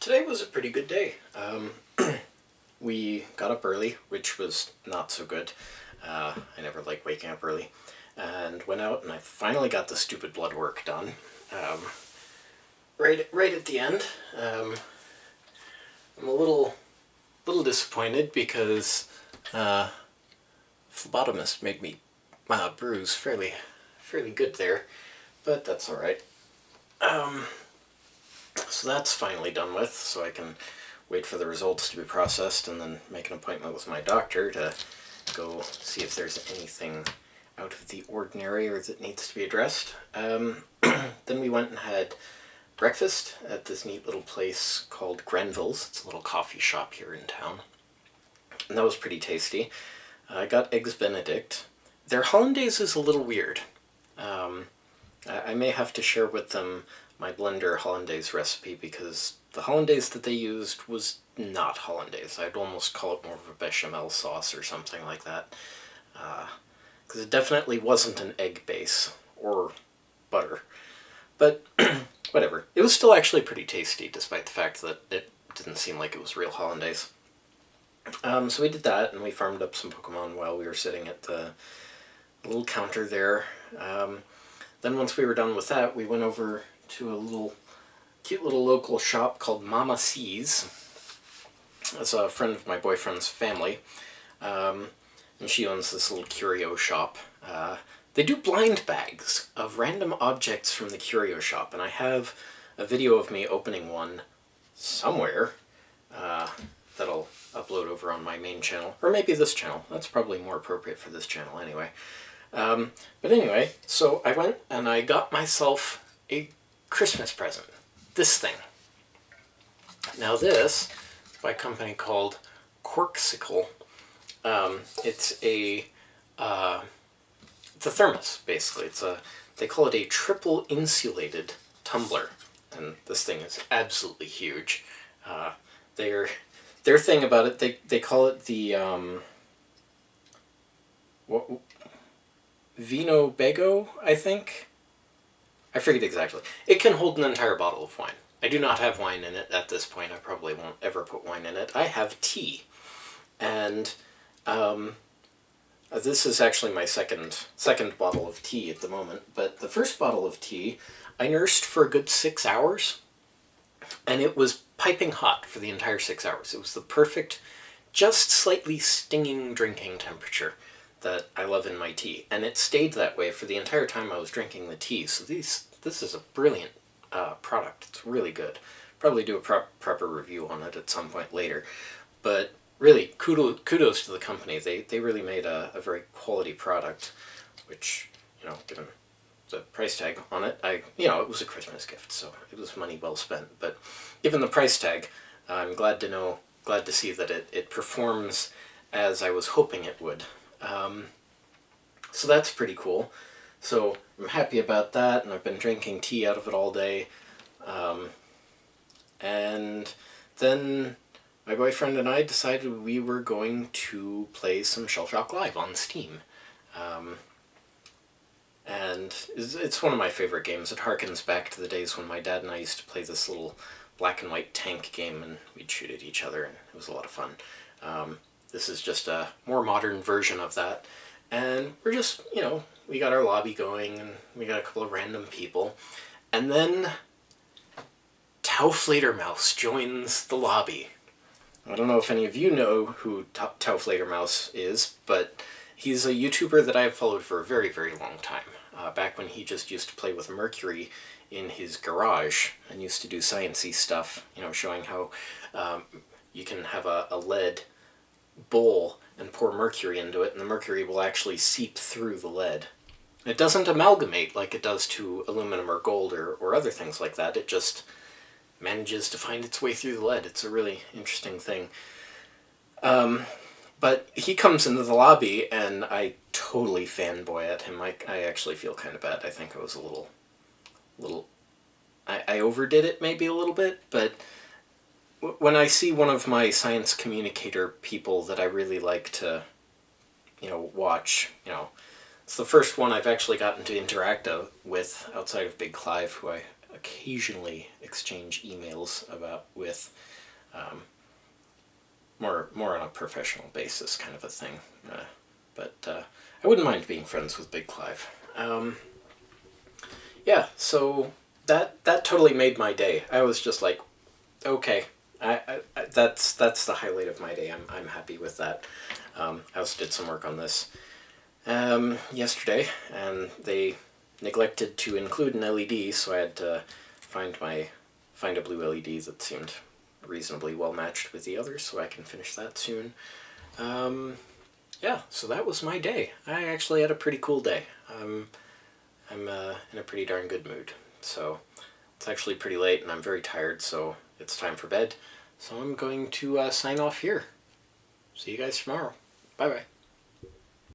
Today was a pretty good day. We got up early, which was not so good. I never like waking up early. And went out and I finally got the stupid blood work done. Right at the end. I'm a little disappointed because phlebotomist made me bruise fairly good there, but that's alright. So that's finally done with, so I can wait for the results to be processed and then make an appointment with my doctor to go see if there's anything out of the ordinary or that needs to be addressed. Then we went and had breakfast at this neat little place called Grenville's. It's a little coffee shop here in town, and that was pretty tasty. I got Eggs Benedict. Their hollandaise is a little weird. I may have to share with them my blender hollandaise recipe because the hollandaise that they used was not hollandaise. I'd almost call it more of a bechamel sauce or something like that. Because it definitely wasn't an egg base or butter. But whatever. It was still actually pretty tasty despite the fact that it didn't seem like it was real hollandaise. So we did that and we farmed up some Pokemon while we were sitting at the little counter there. Then once we were done with that, we went over to a cute little local shop called Mama C's. That's a friend of my boyfriend's family, and she owns this little curio shop. They do blind bags of random objects from the curio shop, and I have a video of me opening one somewhere that I'll upload over on my main channel, or maybe this channel. That's probably more appropriate for this channel anyway. But anyway, so I went and I got myself a Christmas present. This thing. Now this is by a company called Corksicle. It's a thermos, basically. They call it a triple insulated tumbler, and this thing is absolutely huge. Their thing about it, they call it the Vino Bego, I think. I forget exactly. It can hold an entire bottle of wine. I do not have wine in it at this point. I probably won't ever put wine in it. I have tea. And this is actually my second bottle of tea at the moment. But the first bottle of tea I nursed for a good 6 hours. And it was piping hot for the entire 6 hours. It was the perfect, just slightly stinging drinking temperature that I love in my tea, and it stayed that way for the entire time I was drinking the tea. So this is a brilliant product. It's really good. Probably do a proper review on it at some point later, but really kudos to the company. They really made a very quality product, which, you know, given the price tag on it, it was a Christmas gift, so it was money well spent. But given the price tag, I'm glad to see that it performs as I was hoping it would. So that's pretty cool. So I'm happy about that, and I've been drinking tea out of it all day. And then my boyfriend and I decided we were going to play some Shell Shock Live on Steam. And it's one of my favorite games. It harkens back to the days when my dad and I used to play this little black and white tank game, and we'd shoot at each other, and it was a lot of fun. This is just a more modern version of that. And we're just, we got our lobby going, and we got a couple of random people. And then TAOFLEDERMAUS joins the lobby. I don't know if any of you know who TAOFLEDERMAUS is, but he's a YouTuber that I've followed for a very, very long time. Back when he just used to play with mercury in his garage and used to do sciencey stuff, showing how you can have a lead bowl and pour mercury into it, and the mercury will actually seep through the lead. It doesn't amalgamate like it does to aluminum or gold or other things like that. It just manages to find its way through the lead. It's a really interesting thing. But he comes into the lobby, and I totally fanboy at him. I actually feel kind of bad. I think I was a little... I overdid it maybe a little bit, but when I see one of my science communicator people that I really like to, watch, it's the first one I've actually gotten to interact with outside of Big Clive, who I occasionally exchange emails with more on a professional basis, kind of a thing. But I wouldn't mind being friends with Big Clive. Yeah, so that totally made my day. I was just like, okay, that's the highlight of my day. I'm happy with that. I also did some work on this yesterday, and they neglected to include an LED, so I had to find a blue LED that seemed reasonably well matched with the others, so I can finish that soon. Yeah, so that was my day. I actually had a pretty cool day. I'm in a pretty darn good mood. So it's actually pretty late and I'm very tired, so it's time for bed. So I'm going to sign off here. See you guys tomorrow. Bye-bye.